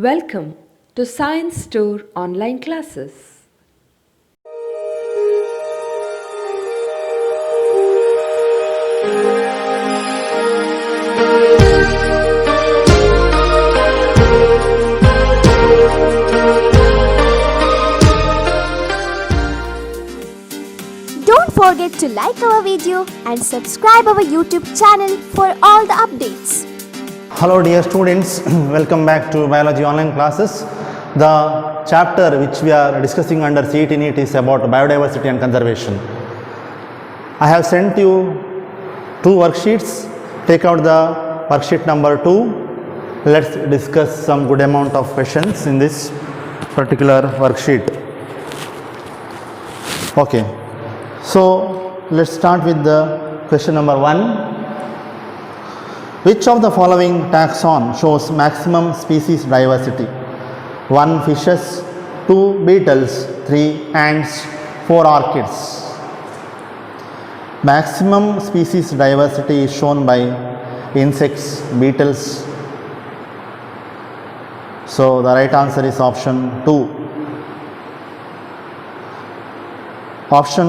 Welcome to Science Store online classes. Don't forget to like our video and subscribe our YouTube channel for all the updates. Hello dear students, welcome back to biology online classes. The chapter which we are discussing under CET NEET is about biodiversity and conservation. I have sent you two worksheets. Take out the worksheet number 2. Let's discuss some good amount of questions in this particular worksheet. Okay, so let's start with the question number 1. Which of the following taxon shows maximum species diversity? 1 fishes, 2 beetles, 3 ants, 4 orchids. Maximum species diversity is shown by insects, beetles. So the right answer is option 2. Option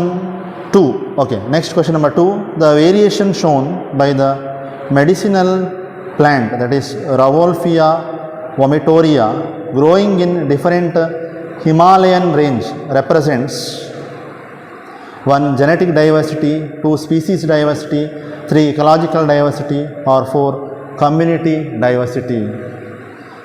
2. Okay, next question number 2. The variation shown by the medicinal plant, that is Rauwolfia vomitoria, growing in different Himalayan range, represents 1 genetic diversity, 2 species diversity, 3 ecological diversity, or 4 community diversity.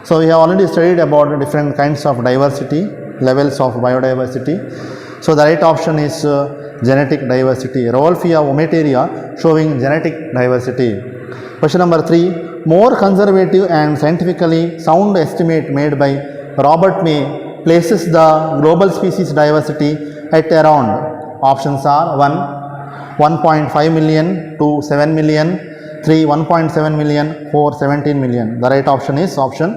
So we have already studied about different kinds of diversity, levels of biodiversity. So the right option is genetic diversity. Rauwolfia vomitoria showing genetic diversity. Question number 3. More conservative and scientifically sound estimate made by Robert May places the global species diversity at around. Options are 1. 1.5 million, 2. 7 million, 3. 1.7 million, 4. 17 million. The right option is option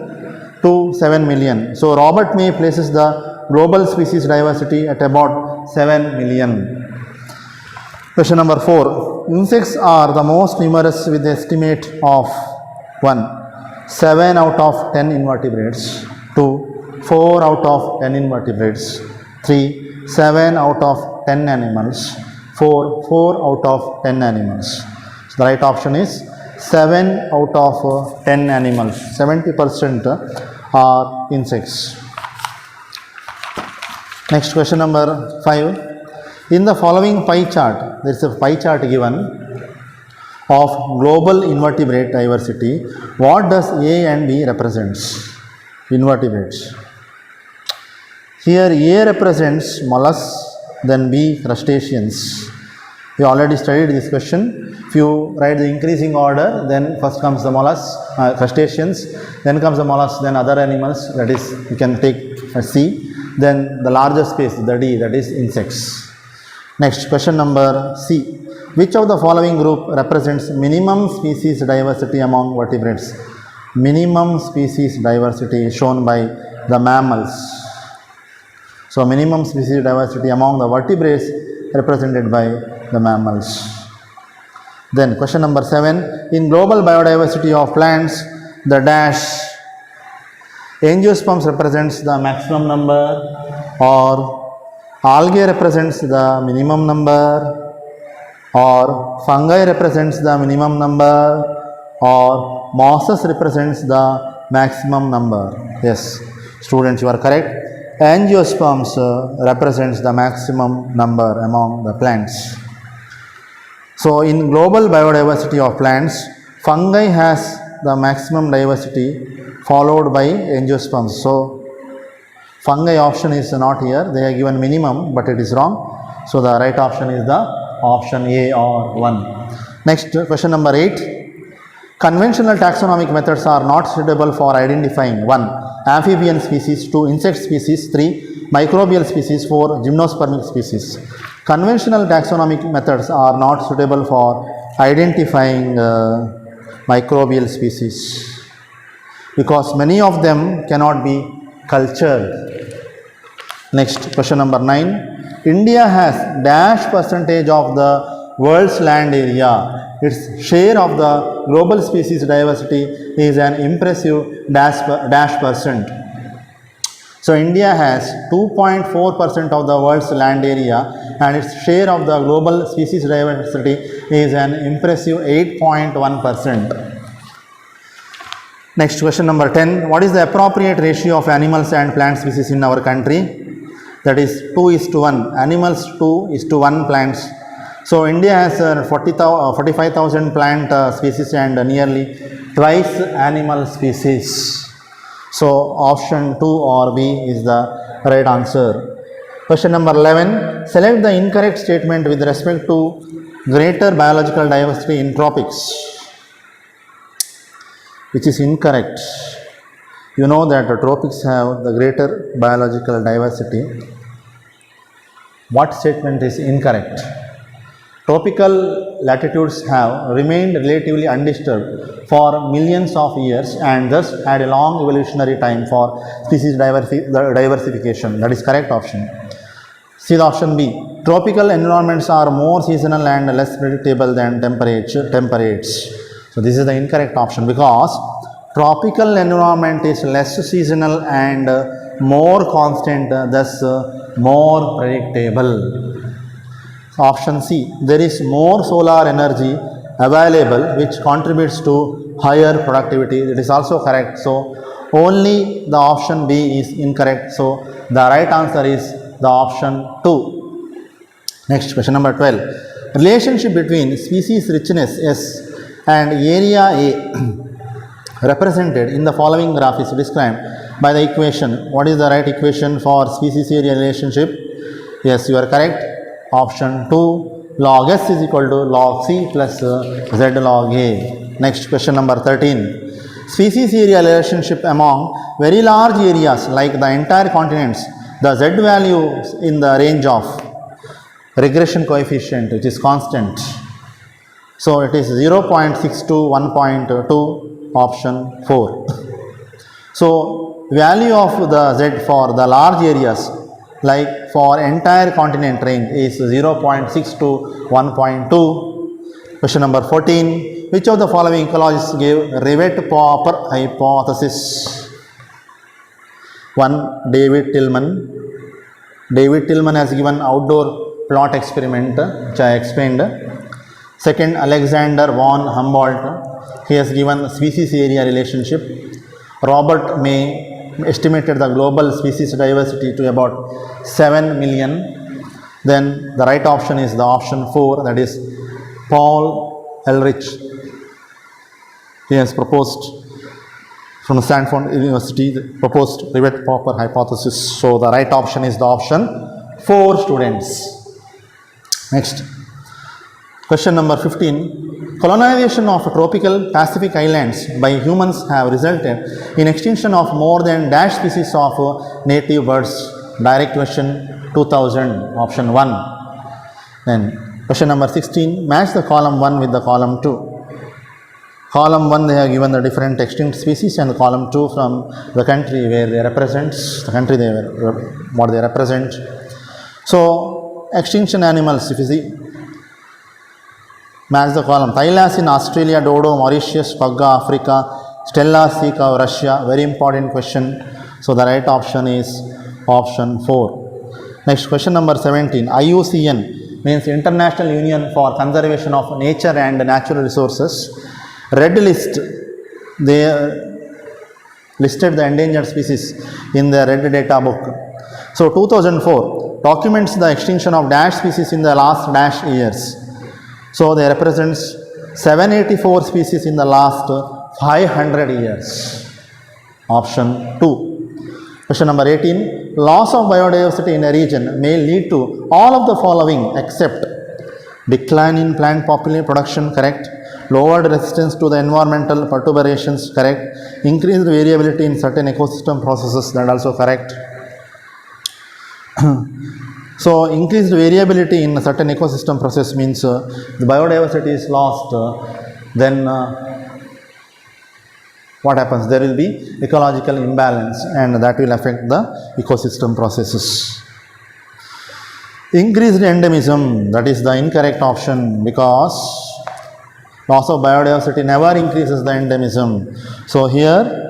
2. 7 million. So Robert May places the global species diversity at about 7 million. Question number 4. Insects are the most numerous with the estimate of 1. 7 out of 10 invertebrates, 2. 4 out of 10 invertebrates, 3. 7 out of 10 animals, 4. 4 out of 10 animals. So the right option is 7 out of 10 animals. 70% are insects. Next question number 5. In the following pie chart, there is a pie chart given of global invertebrate diversity. What does A and B represents? Invertebrates. Here A represents mollusks, then B crustaceans. We already studied this question. If you write the increasing order, then first comes the mollusks, crustaceans, then comes the mollusks, then other animals, that is you can take C, then the larger space, the D, that is insects. Next, question number C. Which of the following group represents minimum species diversity among vertebrates? Minimum species diversity is shown by the mammals. So, minimum species diversity among the vertebrates represented by the mammals. Then, question number 7. In global biodiversity of plants, the dash angiosperms represents the maximum number, or algae represents the minimum number, or fungi represents the minimum number, or mosses represents the maximum number. Yes, students, you are correct. Angiosperms represents the maximum number among the plants. So in global biodiversity of plants, fungi has the maximum diversity followed by angiosperms. So fungi option is not here. They are given minimum, but it is wrong. So the right option is the option A or 1. Next, question number 8. Conventional taxonomic methods are not suitable for identifying 1. Amphibian species, 2. Insect species, 3. Microbial species, 4. Gymnospermic species. Conventional taxonomic methods are not suitable for identifying microbial species because many of them cannot be cultured. Next, question number 9. India has dash percentage of the world's land area. Its share of the global species diversity is an impressive dash percent. So India has 2.4% of the world's land area and its share of the global species diversity is an impressive 8.1%. Next question number 10. What is the appropriate ratio of animals and plant species in our country? That is 2:1. Animals 2:1 plants. So India has 45,000 plant species and nearly twice animal species. So option 2 or B is the right answer. Question number 11. Select the incorrect statement with respect to greater biological diversity in tropics. Which is incorrect. You know that the tropics have the greater biological diversity. What statement is incorrect? Tropical latitudes have remained relatively undisturbed for millions of years and thus had a long evolutionary time for species diversification. That is correct option. See the option B. Tropical environments are more seasonal and less predictable than temperates. So this is the incorrect option because tropical environment is less seasonal and more constant, thus more predictable. Option C. There is more solar energy available which contributes to higher productivity. It is also correct. So only the option B is incorrect. So the right answer is the option 2. Next question number 12. Relationship between species richness S and area A represented in the following graph is described by the equation. What is the right equation for species area relationship? Yes, you are correct. Option 2. Log S is equal to log C plus Z log A. Next question number 13. Species area relationship among very large areas like the entire continents. The Z value in the range of regression coefficient which is constant. So it is 0.6 to 1.2, option 4. So value of the Z for the large areas like for entire continent range is 0.6 to 1.2. Question number 14. Which of the following ecologists gave Rivette-Popper hypothesis? 1. David Tillman. David Tillman has given outdoor plot experiment which I explained. Second, Alexander von Humboldt. He has given species area relationship. Robert May estimated the global species diversity to about 7 million. Then the right option is the option 4, that is Paul Ehrlich. He has proposed from Stanford University, proposed Rivette-Popper hypothesis. So the right option is the option 4, students. Next. Question number 15. Colonization of tropical Pacific islands by humans have resulted in extinction of more than dash species of native birds. Direct question 2000, option 1. Then question number 16. Match the column 1 with the column 2. Column 1 they have given the different extinct species and column 2 from the country where they represent, the country they what they represent. So extinction animals, if you see, match the column. Thylacine in Australia, Dodo, Mauritius, Pagga, Africa, Stella, sea cow, Russia. Very important question. So the right option is option 4. Next question number 17. IUCN means International Union for Conservation of Nature and Natural Resources. Red list, they listed the endangered species in the red data book. So 2004 documents the extinction of dash species in the last dash years. So they represent 784 species in the last 500 years. Option 2. Question number 18. Loss of biodiversity in a region may lead to all of the following except decline in plant population production, correct. Lowered resistance to the environmental perturbations, correct. Increased variability in certain ecosystem processes, that also correct. So increased variability in a certain ecosystem process means the biodiversity is lost, then what happens? There will be ecological imbalance and that will affect the ecosystem processes. Increased endemism, that is the incorrect option, because loss of biodiversity never increases the endemism. So here,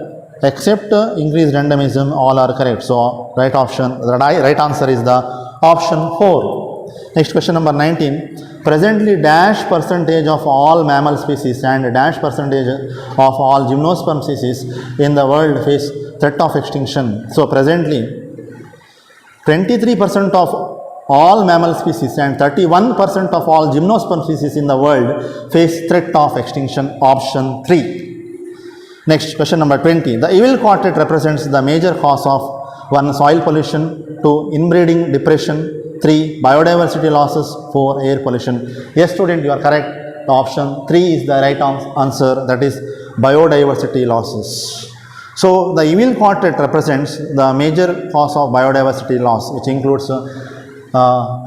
except increased endemism, all are correct. So right option, the right answer is the option 4. Next question number 19. Presently dash percentage of all mammal species and dash percentage of all gymnosperm species in the world face threat of extinction. So presently 23% of all mammal species and 31% of all gymnosperm species in the world face threat of extinction, option 3. Next, question number 20. The evil quartet represents the major cause of 1. Soil pollution, 2. Inbreeding depression, 3. Biodiversity losses, 4. Air pollution. Yes, student, you are correct. The option 3 is the right answer, that is biodiversity losses. So, the evil quartet represents the major cause of biodiversity loss, which includes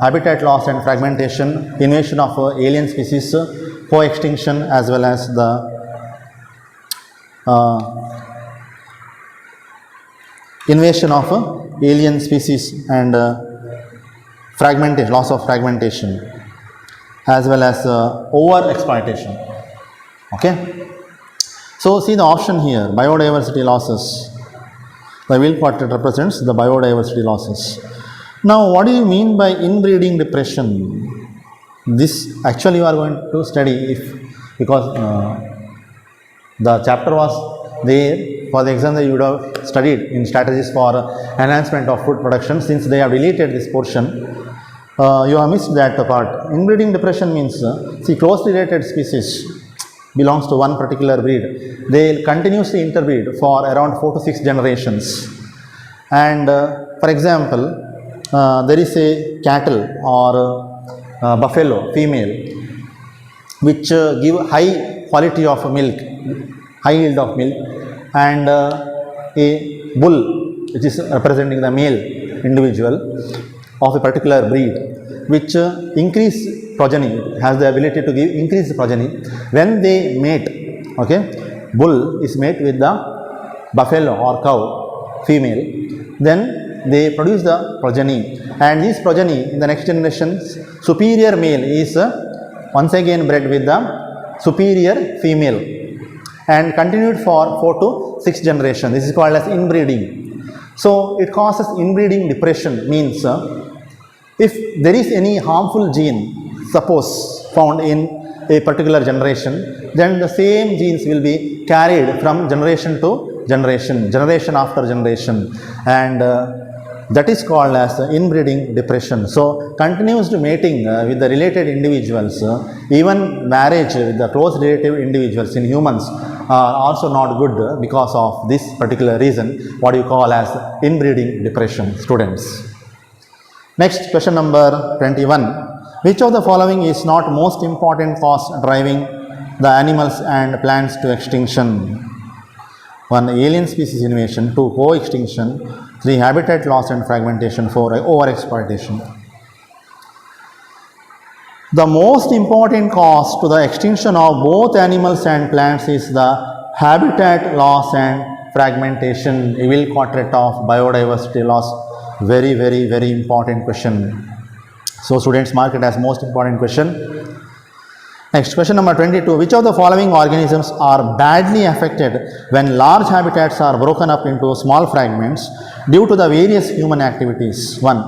habitat loss and fragmentation, invasion of alien species, co-extinction, as well as the invasion of alien species and fragmentation, loss of fragmentation, as well as over exploitation. Okay. So see the option here, biodiversity losses. The evil quartet represents the biodiversity losses. Now, what do you mean by inbreeding depression? This actually you are going to study because the chapter was there for the exam that you would have studied in strategies for enhancement of food production. Since they have deleted this portion, you have missed that part. Inbreeding depression means see, closely related species belongs to one particular breed. They will continuously interbreed for around 4 to 6 generations. And for example, there is a cattle or buffalo female which give high quality of milk, high yield of milk, and a bull which is representing the male individual of a particular breed which increase progeny, has the ability to give increased progeny. When they mate, okay, bull is mate with the buffalo or cow female, then they produce the progeny, and this progeny in the next generation, superior male is once again bred with the superior female and continued for 4 to 6 generations. This is called as inbreeding. So it causes inbreeding depression, means if there is any harmful gene, suppose found in a particular generation, then the same genes will be carried from generation to generation, generation after generation, and that is called as inbreeding depression. So, continuous mating with the related individuals, even marriage with the close relative individuals in humans are also not good because of this particular reason, what you call as inbreeding depression, students. Next, question number 21. Which of the following is not most important cause driving the animals and plants to extinction? 1. Alien species invasion. 2. Co-extinction. 3. Habitat loss and fragmentation. 4. Overexploitation. The most important cause to the extinction of both animals and plants is the habitat loss and fragmentation. Evil quartet of biodiversity loss. Very, very, very important question. So students, mark it as most important question. Next, question number 22. Which of the following organisms are badly affected when large habitats are broken up into small fragments due to the various human activities? 1.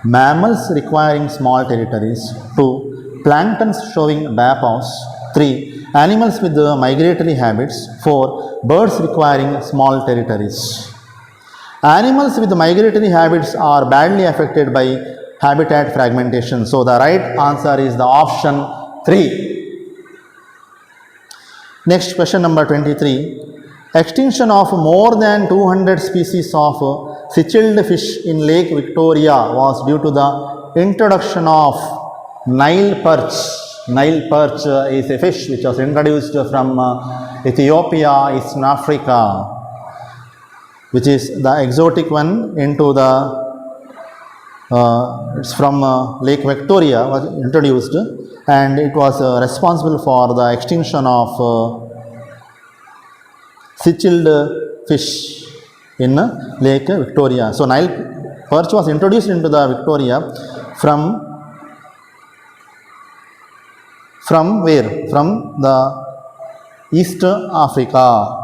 Mammals requiring small territories. 2. Planktons showing diapause. 3. Animals with migratory habits. 4. Birds requiring small territories. Animals with migratory habits are badly affected by habitat fragmentation. So the right answer is the option 3. Next, question number 23. Extinction of more than 200 species of cichlid fish in Lake Victoria was due to the introduction of Nile perch. Nile perch is a fish which was introduced from Ethiopia, Eastern Africa, which is the exotic one into the it's from Lake Victoria, was introduced, and it was responsible for the extinction of cichlid fish in Lake Victoria. So Nile perch was introduced into the Victoria from where? From the East Africa,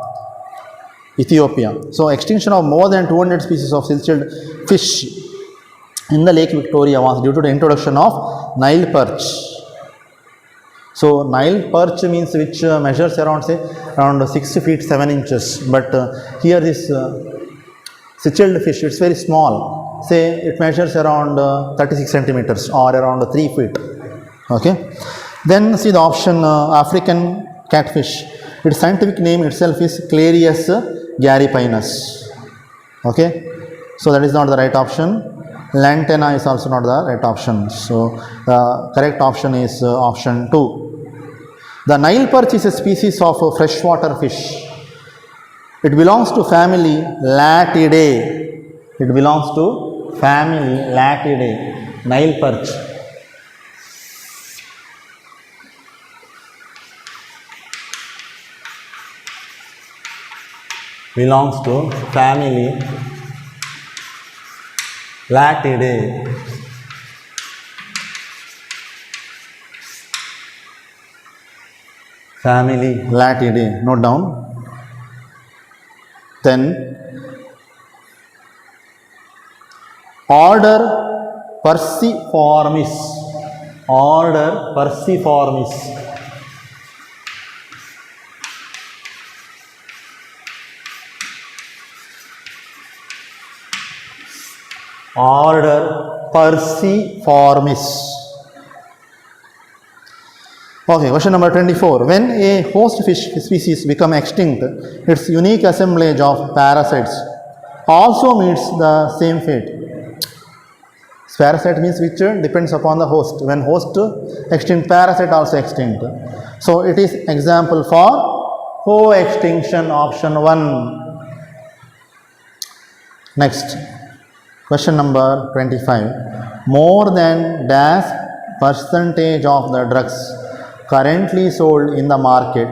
Ethiopia. So extinction of more than 200 species of silk-tailed fish in the Lake Victoria was due to the introduction of Nile perch. So Nile perch means which measures around, say, around 6 feet 7 inches. But here this silk-tailed fish, it's very small. Say it measures around 36 centimeters or around 3 feet. Okay. Then see the option African catfish. Its scientific name itself is Clarius garipinus. Okay. So that is not the right option. Lantana is also not the right option. So the correct option is option 2. The Nile perch is a species of freshwater fish. It belongs to family Latidae. It belongs to family Latidae. Nile perch. Belongs to family Latidae. Family Latidae. Note down. Then order Perciformis. Order Perciformis. Order Perciformis. Okay, question number 24. When a host fish species become extinct, its unique assemblage of parasites also meets the same fate. Parasite means which depends upon the host. When host extinct, parasite also extinct. So it is example for co-extinction, option 1. Next. Question number 25. More than dash percentage of the drugs currently sold in the market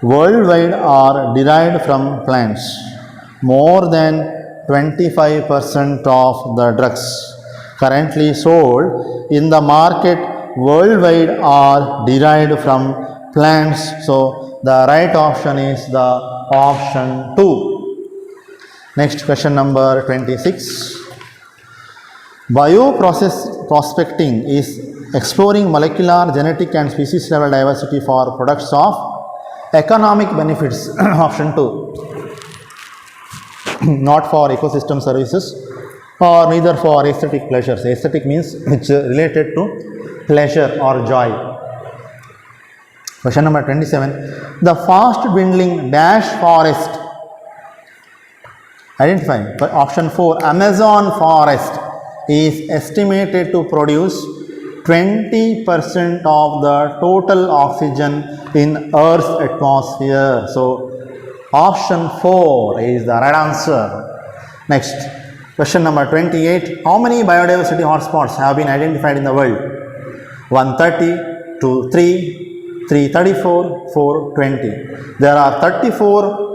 worldwide are derived from plants. More than 25% of the drugs currently sold in the market worldwide are derived from plants. So the right option is the option 2. Next, question number 26. Bioprocess prospecting is exploring molecular, genetic and species level diversity for products of economic benefits. Option 2. Not for ecosystem services or neither for aesthetic pleasures. Aesthetic means which related to pleasure or joy. Question number 27. The fast dwindling dash forest. Identify. Option 4. Amazon forest is estimated to produce 20% of the total oxygen in Earth's atmosphere. So option 4 is the right answer. Next, question number 28. How many biodiversity hotspots have been identified in the world? 130, 203, 334, 420. There are 34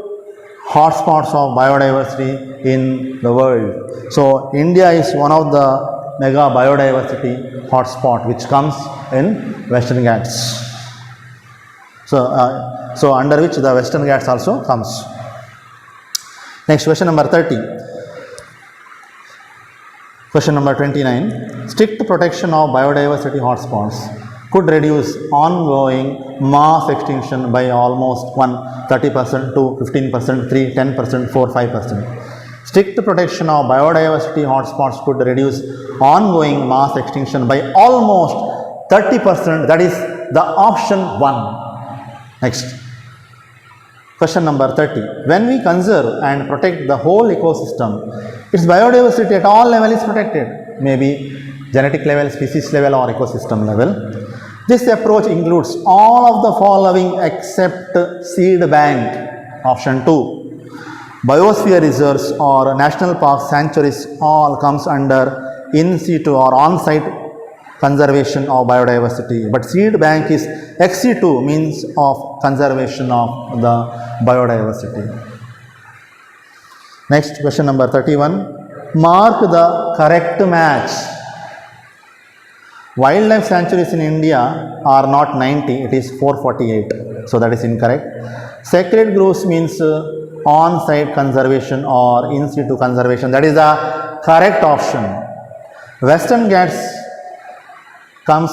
hotspots of biodiversity in the world. So India is one of the mega biodiversity hotspot which comes in Western Ghats. So under which the Western Ghats also comes. Next, question number 30. Question number 29. Strict protection of biodiversity hotspots could reduce ongoing mass extinction by almost 30%, 2, 15%, 3, 10%, 4, 5%. Strict protection of biodiversity hotspots could reduce ongoing mass extinction by almost 30%. That is the option 1. Next. Question number 30. When we conserve and protect the whole ecosystem, its biodiversity at all levels is protected. Maybe genetic level, species level or ecosystem level. This approach includes all of the following except seed bank. Option 2. Biosphere reserves or national parks, sanctuaries all comes under in situ or on-site conservation of biodiversity. But seed bank is ex situ, means of conservation of the biodiversity. Next, question number 31. Mark the correct match. Wildlife sanctuaries in India are not 90, it is 448. So that is incorrect. Sacred groves means on-site conservation or in situ conservation. That is the correct option. Western Ghats comes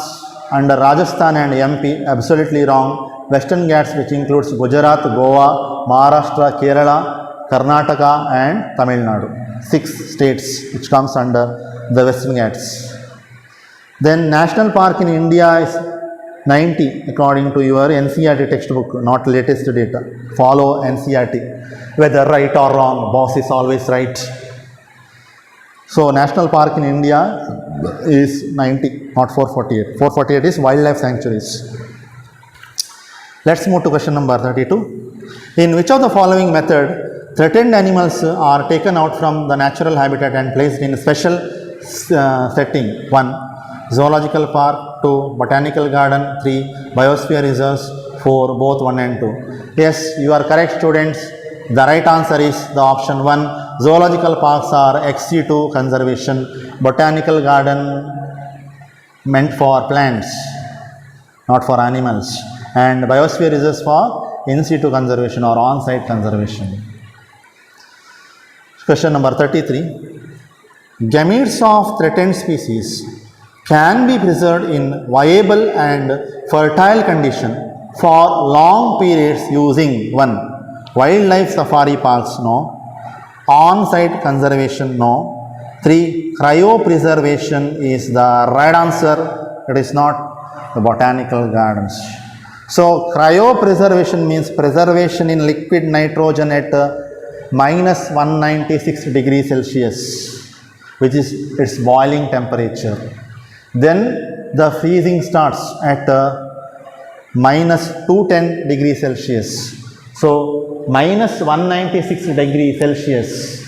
under Rajasthan and MP. Absolutely wrong. Western Ghats, which includes Gujarat, Goa, Maharashtra, Kerala, Karnataka and Tamil Nadu. 6 states which comes under the Western Ghats. Then National Park in India is 90 according to your NCERT textbook, not latest data. Follow NCERT. Whether right or wrong, boss is always right. So National Park in India is 90, not 448. 448 is wildlife sanctuaries. Let's move to question number 32. In which of the following method threatened animals are taken out from the natural habitat and placed in a special setting? 1. Zoological Park. 2. Botanical Garden. 3. Biosphere Reserves. 4. Both 1 and 2. Yes, you are correct, students. The right answer is the option 1. Zoological parks are ex situ conservation. Botanical garden meant for plants, not for animals. And biosphere reserves for in situ conservation or on-site conservation. Question number 33. Gametes of threatened species can be preserved in viable and fertile condition for long periods using 1. Wildlife safari parks, no. On-site conservation, no. 3. Cryopreservation is the right answer. It is not the botanical gardens. So cryopreservation means preservation in liquid nitrogen at minus 196 degrees Celsius, which is its boiling temperature. Then the freezing starts at minus 210 degrees Celsius. So minus 196 degrees Celsius,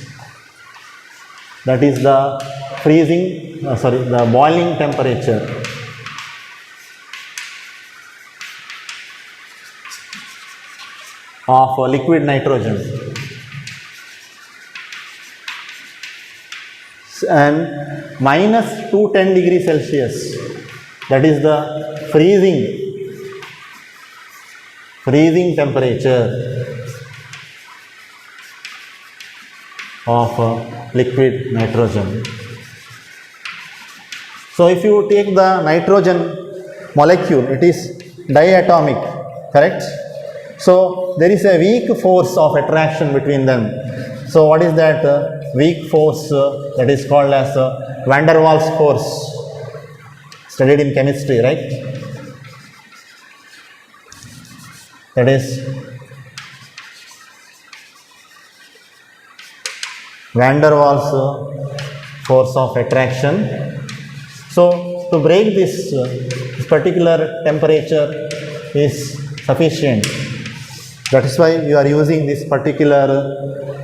that is the freezing, the boiling temperature. Of liquid nitrogen. And minus 210 degrees Celsius, that is the freezing temperature of liquid nitrogen. So if you take the nitrogen molecule, it is diatomic, correct? So there is a weak force of attraction between them. So what is that weak force that is called as van der Waals force? Studied in chemistry, right? That is van der Waals force of attraction. So to break this particular temperature is sufficient. That is why you are using this particular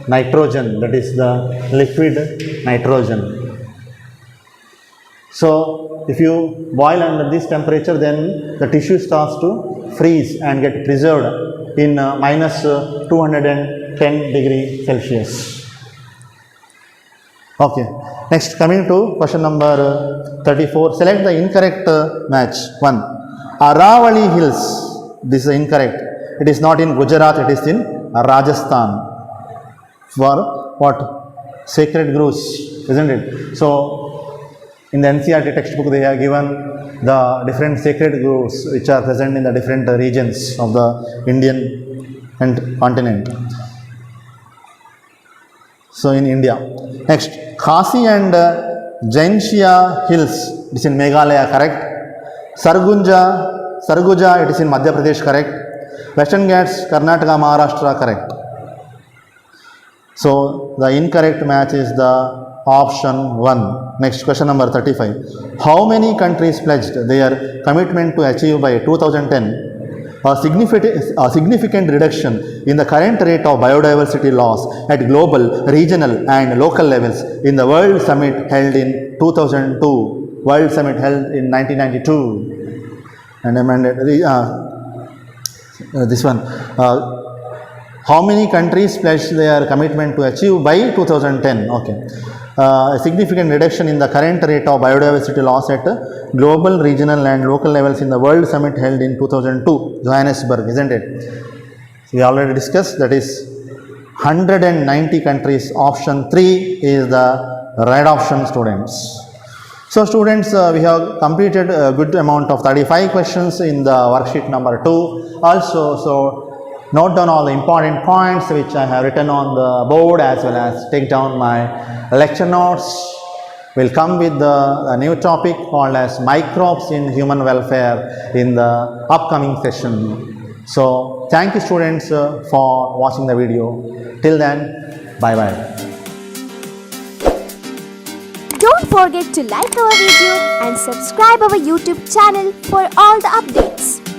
nitrogen, that is the liquid nitrogen. So if you boil under this temperature, then the tissue starts to freeze and get preserved in minus 210 degrees Celsius. Okay, next coming to question number 34. Select the incorrect match. 1. Aravali Hills. This is incorrect. It is not in Gujarat, it is in Rajasthan. For what? Sacred groves, isn't it? So in the NCERT textbook they have given the different sacred groves which are present in the different regions of the Indian continent. So in India. Next, Khasi and Jaintia Hills, it is in Meghalaya, correct? Sarguja, it is in Madhya Pradesh, correct? Western Ghats, Karnataka, Maharashtra, correct. So the incorrect match is the option 1. Next, question number 35. How many countries pledged their commitment to achieve by 2010 a significant reduction in the current rate of biodiversity loss at global, regional and local levels in the World Summit held in 2002, World Summit held in 1992 and amended this one. How many countries pledged their commitment to achieve by 2010? Okay. a significant reduction in the current rate of biodiversity loss at global, regional and local levels in the World Summit held in 2002, Johannesburg, isn't it? We already discussed, that is 190 countries. Option 3 is the right option, students. So students, we have completed a good amount of 35 questions in the worksheet number 2 also. So note down all the important points which I have written on the board, as well as take down my lecture notes. We'll come with a new topic called as microbes in human welfare in the upcoming session. So thank you students for watching the video. Till then, bye bye. Don't forget to like our video and subscribe our YouTube channel for all the updates.